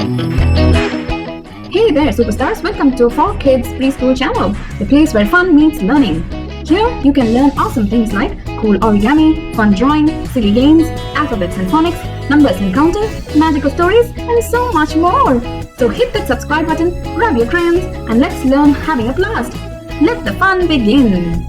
Hey there, superstars! Welcome to For Kids Preschool channel, the place where fun meets learning. Here, you can learn awesome things like cool origami, fun drawing, silly games, alphabets and phonics, numbers and counting, magical stories, and so much more. So hit that subscribe button, grab your crayons, and let's learn having a blast. Let the fun begin.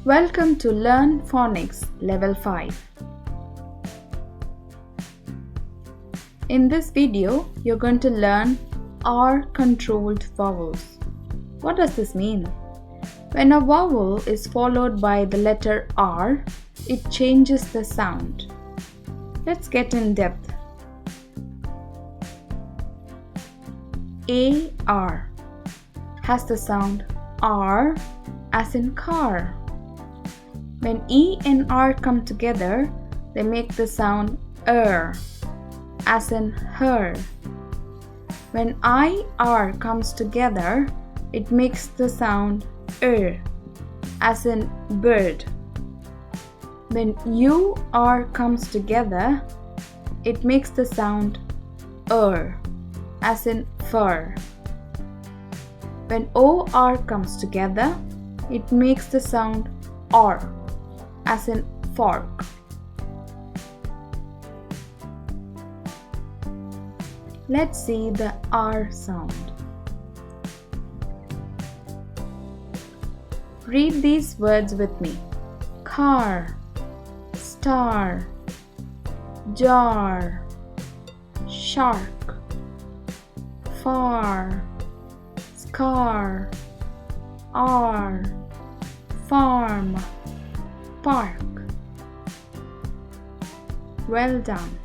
Welcome to Learn Phonics Level 5. In this video, you're going to learn R-controlled vowels. What does this mean? When a vowel is followed by the letter R, it changes the sound. Let's get in depth. AR has the sound R as in car. When E and R come together, they make the sound as in her. When IR comes together, it makes the sound as in bird. When UR comes together, it makes the sound as in fur. When OR comes together, it makes the sound OR as in fork. Let's see the R sound. Read these words with me. Car, star, jar, shark, far, scar, R, farm, park. Well done.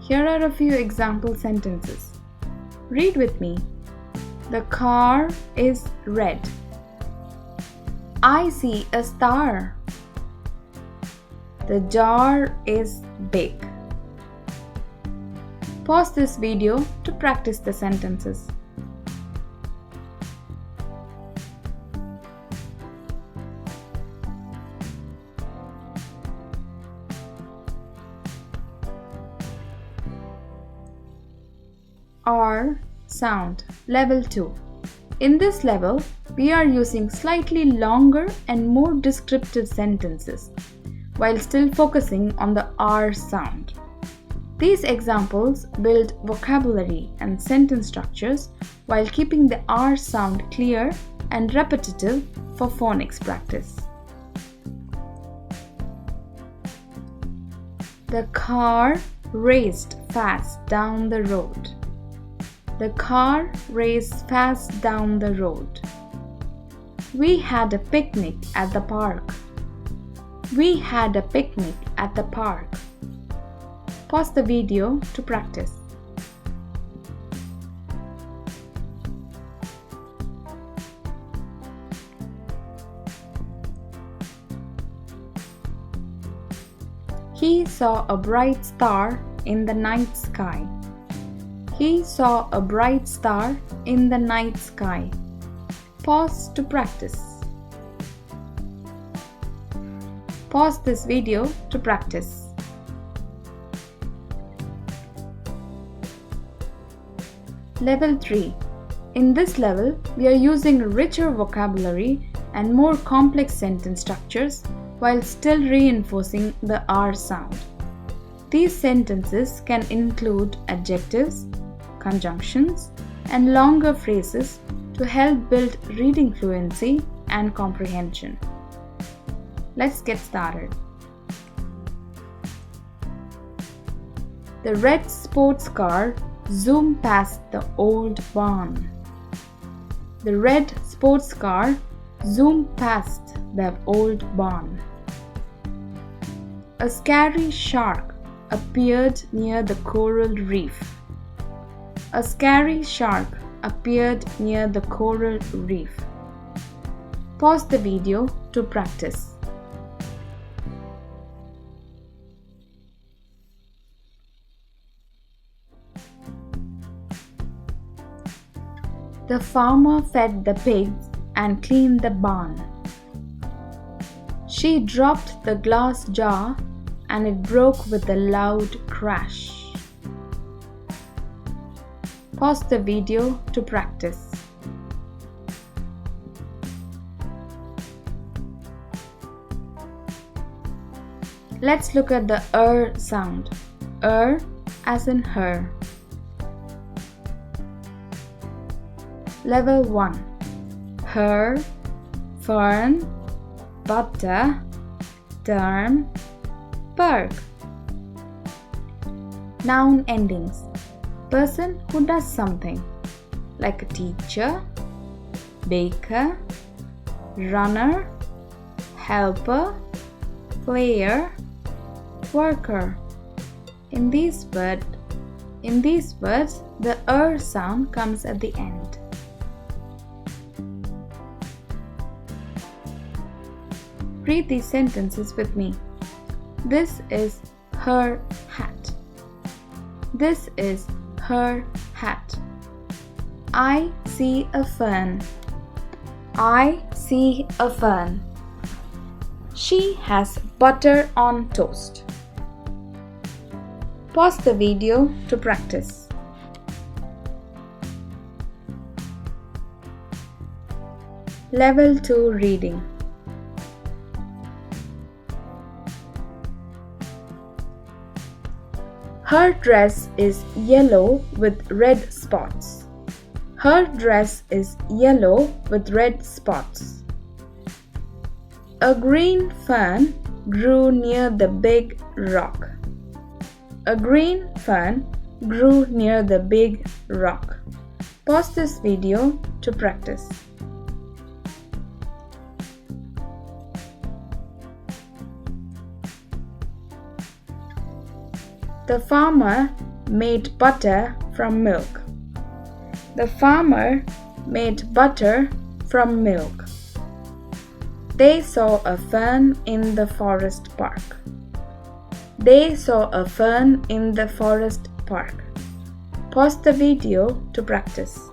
Here are a few example sentences. Read with me. The car is red. I see a star. The jar is big. Pause this video to practice the sentences. R sound level 2. In this level, we are using slightly longer and more descriptive sentences while still focusing on the R sound. These examples build vocabulary and sentence structures while keeping the R sound clear and repetitive for phonics practice. The car raced fast down the road. The car raced fast down the road. We had a picnic at the park. We had a picnic at the park. Pause the video to practice. He saw a bright star in the night sky. He saw a bright star in the night sky. Pause to practice. Pause this video to practice. Level 3. In this level, we are using richer vocabulary and more complex sentence structures while still reinforcing the R sound. These sentences can include adjectives, conjunctions, and longer phrases to help build reading fluency and comprehension. Let's get started. The red sports car zoomed past the old barn. The red sports car zoom past the old barn. A scary shark appeared near the coral reef. A scary shark appeared near the coral reef. Pause the video to practice. The farmer fed the pigs and cleaned the barn. She dropped the glass jar and it broke with a loud crash. Pause the video to practice. Let's look at the sound. As in her. Level 1. Her, fern, butter, term, perk. Noun endings. Person who does something, like a teacher, baker, runner, helper, player, worker. In these words, the sound comes at the end. Read these sentences with me. This is her hat. This is her hat. I see a fern. I see a fern. She has butter on toast. Pause the video to practice. Level 2 reading. Her dress is yellow with red spots. Her dress is yellow with red spots. A green fern grew near the big rock. A green fern grew near the big rock. Pause this video to practice. The farmer made butter from milk. The farmer made butter from milk. They saw a fern in the forest park. They saw a fern in the forest park. Pause the video to practice.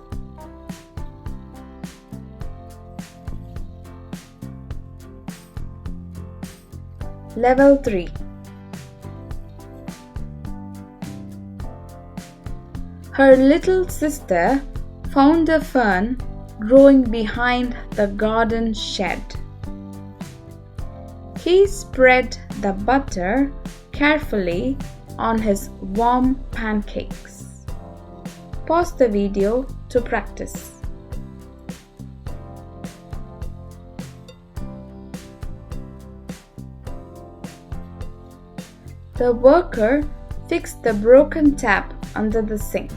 Level 3. Her little sister found a fern growing behind the garden shed. He spread the butter carefully on his warm pancakes. Pause the video to practice. The worker fixed the broken tap under the sink.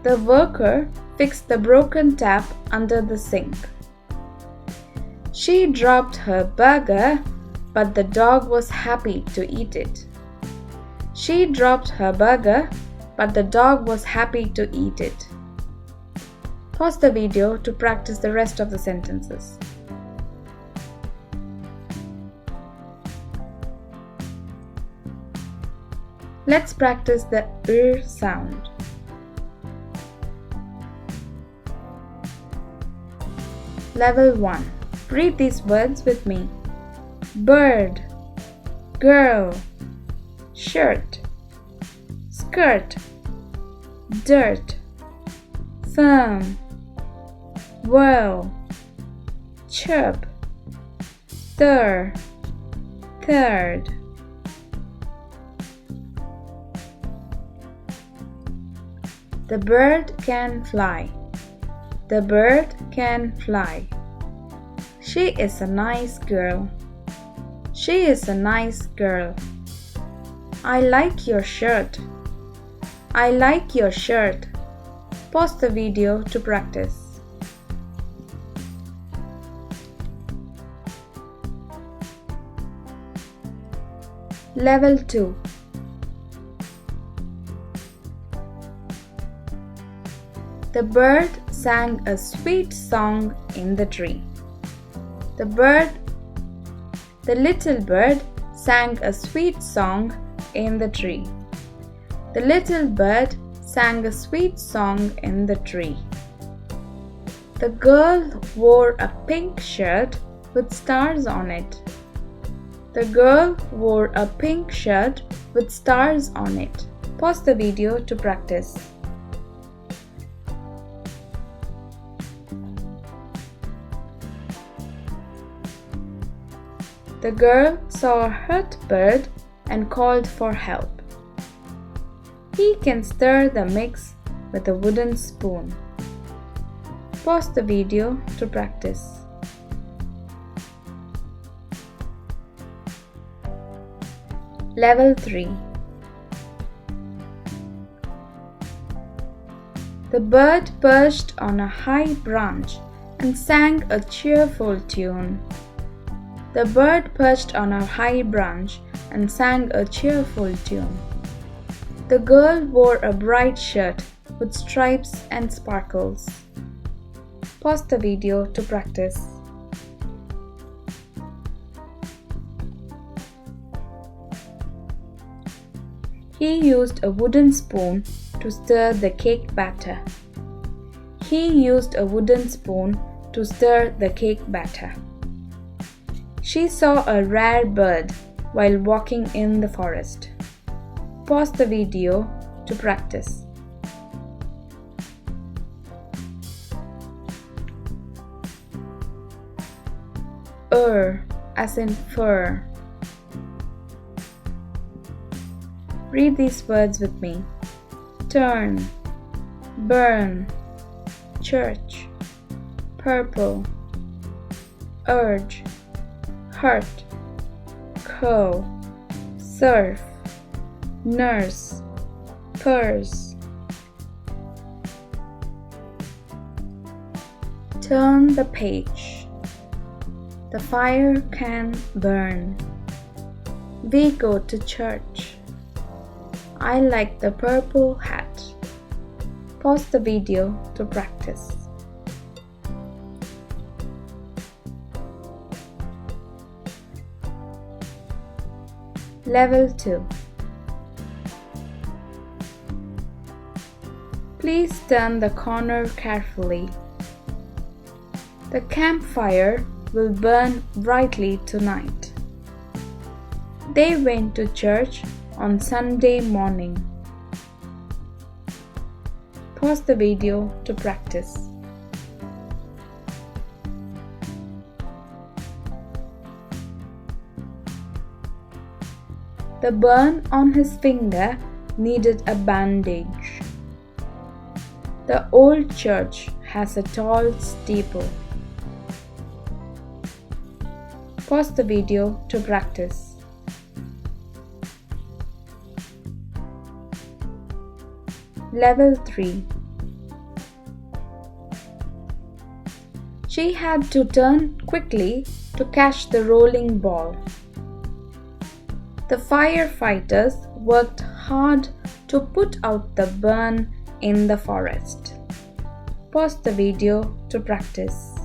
The worker fixed the broken tap under the sink. She dropped her burger, but the dog was happy to eat it. She dropped her burger, but the dog was happy to eat it. Pause the video to practice the rest of the sentences. Let's practice the sound. Level 1. Read these words with me. Bird, girl, shirt, skirt, dirt, firm, whirl, chirp, stir, third. The bird can fly. The bird can fly. She is a nice girl. She is a nice girl. I like your shirt. I like your shirt. Pause the video to practice. Level 2. The bird sang a sweet song in the tree. The little bird sang a sweet song in the tree. The little bird sang a sweet song in the tree. The girl wore a pink shirt with stars on it. The girl wore a pink shirt with stars on it. Pause the video to practice. The girl saw a hurt bird and called for help. He can stir the mix with a wooden spoon. Pause the video to practice. Level 3. The bird perched on a high branch and sang a cheerful tune. The bird perched on a high branch and sang a cheerful tune. The girl wore a bright shirt with stripes and sparkles. Pause the video to practice. He used a wooden spoon to stir the cake batter. He used a wooden spoon to stir the cake batter. She saw a rare bird while walking in the forest. Pause the video to practice. As in fur. Read these words with me. Turn, burn, church, purple, urge, hurt, cow, surf, nurse, purse. Turn the page. The fire can burn. We go to church. I like the purple hat. Pause the video to practice. Level 2. Please turn the corner carefully. The campfire will burn brightly tonight. They went to church on Sunday morning. Pause the video to practice. The burn on his finger needed a bandage. The old church has a tall steeple. Pause the video to practice. Level 3. She had to turn quickly to catch the rolling ball. The firefighters worked hard to put out the burn in the forest. Pause the video to practice.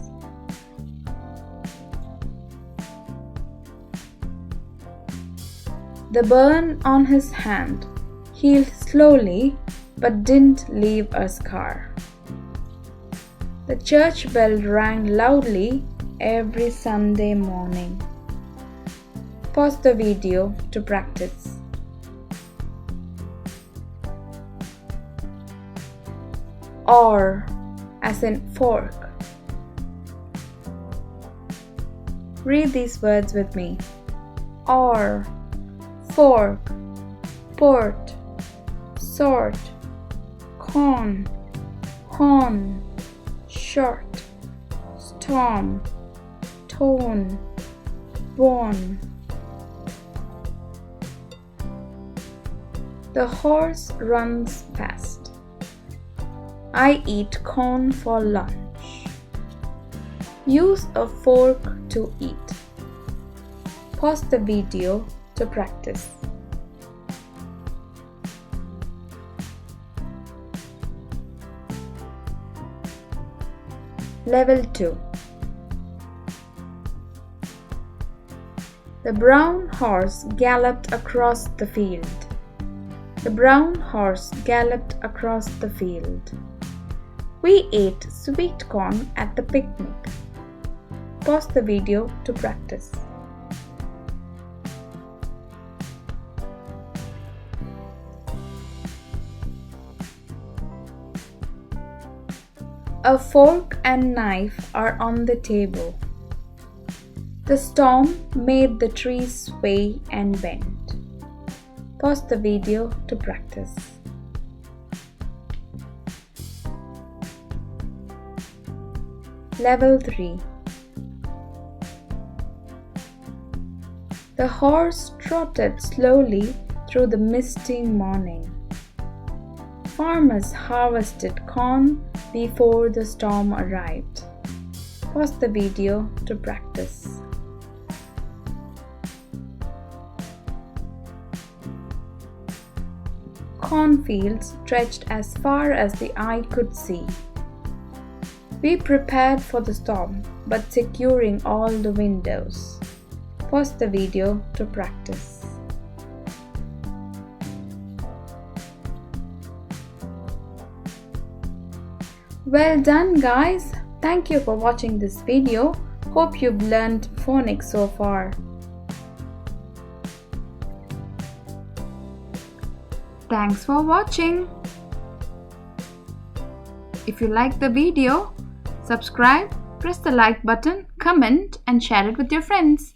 The burn on his hand healed slowly but didn't leave a scar. The church bell rang loudly every Sunday morning. Pause the video to practice. Or, as in fork. Read these words with me. Or, fork, port, sort, con, horn, short, storm, tone, bone. The horse runs fast. I eat corn for lunch. Use a fork to eat. Pause the video to practice. Level 2. The brown horse galloped across the field. The brown horse galloped across the field. We ate sweet corn at the picnic. Pause the video to practice. A fork and knife are on the table. The storm made the trees sway and bend. Pause the video to practice. Level 3. The horse trotted slowly through the misty morning. Farmers harvested corn before the storm arrived. Pause the video to practice. Cornfields stretched as far as the eye could see. We prepared for the storm, but securing all the windows. Pause the video to practice. Well done, guys! Thank you for watching this video. Hope you've learned phonics so far. Thanks for watching. If you like the video, subscribe, press the like button, comment and share it with your friends.